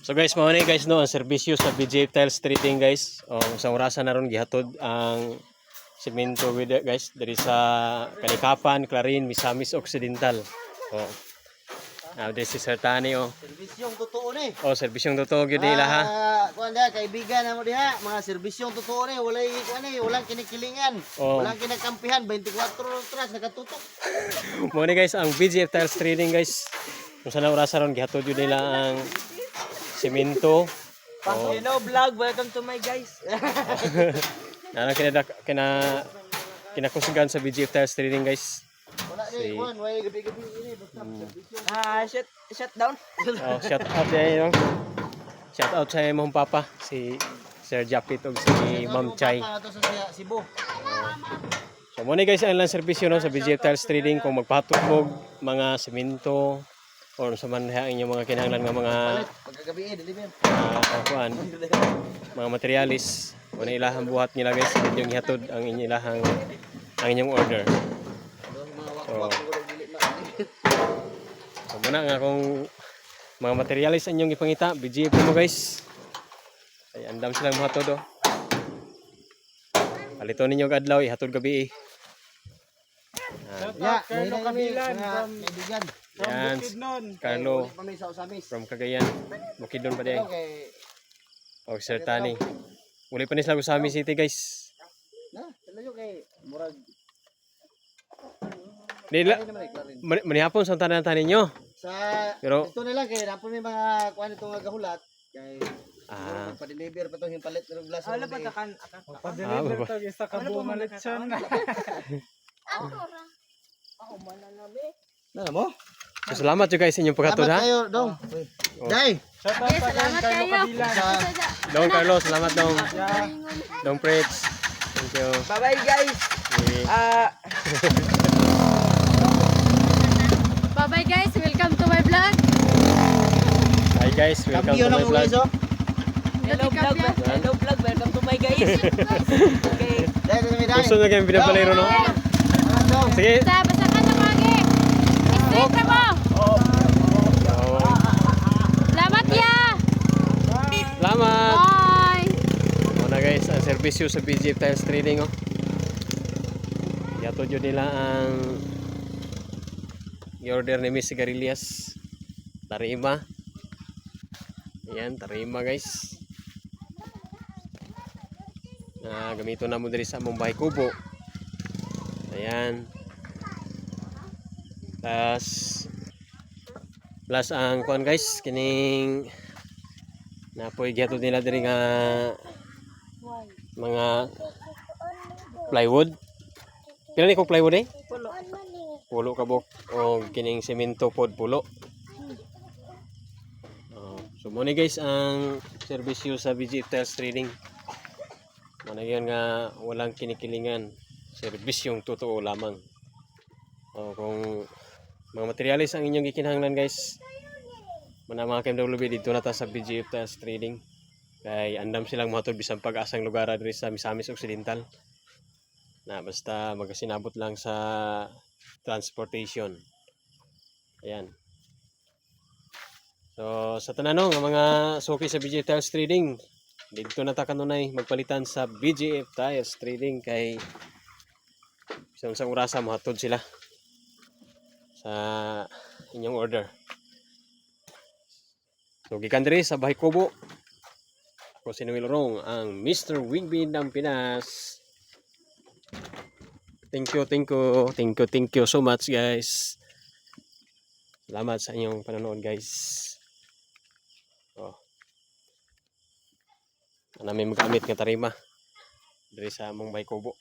So guys, mao ni guys no ang serbisyo sa BJ Tiles Trading guys. Sa orasan na ron gihatod ang semento with guys diri sa Kalikapan, Clarin, Misamis Occidental. Oh. Now this is Sir Tani Serbisyong totoo ni. serbisyong totoo gyud nila ha. Kuan dia kaibigan namo diha, mga serbisyong totoo ni, walay kuan ni, walang kinikilingan. Walang kinakampihan 24 oras nakatutok. Mao ni guys ang BJ Tiles Trading guys. Kung sa orasan ron gihatod gyud nila ang semento. Hello vlog, welcome to my guys. Nana kinakusugan sa BJ Tiles Trading guys. Wala ni kuan, way gabi-gabi ini basta serbisyo. Shut down. Shout out din Shout out sa imong papa si Sir Japit ug si Ma'am Chay. Ato sa Cebu. So mo ni guys ang ilang serbisyo no sa BJ Tiles Trading kung magpahatod mo mga semento or sa man inyong mga kinahanglan nga mga Pagkagabi deliver. kuan mga materialis mo na ilahang buhat nila guys inyong ihatod ang inyong order. So muna nga kung mga materialis inyong ipangita BJ po mo guys ay andam silang mahatod palito ninyo adlaw ihatod gabi Ya, Carlo Kabilan from kaibigan. yan Carlo Pamisa Usamis. from Cagayan Bukidnon pa din Okay. o Sir Tani uli pa ni sila sa Usami City guys Na, talayo kay murag nila Clarin. manihapon sa tanan ninyo Sa Pero- ito na lang kay napon may mga kuan ito nga gahulat kay pa-deliver pa to yung palit ng glass. Wala pa takan. Pa-deliver to isa ka buong lechon. Na mo? so, salamat yung guys sa inyong paghatod ha Kayo dong. Day. Shout out sa Carlo Kabilan. Dong Carlos salamat dong Preds thank you Bye-bye guys. Bye-bye guys, welcome to my vlog. hi guys welcome Kampiyon to my ng vlog uliso. Hello vlog, welcome to my guys. Okay. Day sa mi day. gusto na kayong binabalero no Dong. sige Basta ka na pagi. Straight na mo. Salamat ya. salamat Bye. muna guys ang serbisyo sa BJ Tiles Trading yatod yun nila ang i-order ni Miss Sigarillas tarima ayan tarima guys gamito na mo diri sa among bahay kubo ayan plus ang kuan guys kining napoy gihatod nila diri nga mga plywood pila ni kog plywood pulo kabok o kining semento pod pulo. So mo ni guys ang serbisyo sa BJ Tiles Trading. Mana yan nga walang kinikilingan, serbisyong totoo lamang. Kung mga materialis ang inyong gikinahanglan guys, mga KMWB dito na ta sa BJ Tiles Trading. Kay andam silang mahatod bisan pag-asang lugar diri sa Misamis Occidental. Na basta magasinabot lang sa transportation. Ayan. So sa tanan nga mga suki sa BJ Tiles Trading, dito na ta kanunay magpalitan sa BJ Tiles Trading kay bisan sa orasa mahatod sila sa inyong order. So gikan diri sa Bahay Kubo. Ako si Noel Rong, ang Mr. Wingbean ng Pinas. Thank you so much guys. Salamat sa inyong panonood guys. Namin magamit nga tarima diri sa among Bahay Kubo.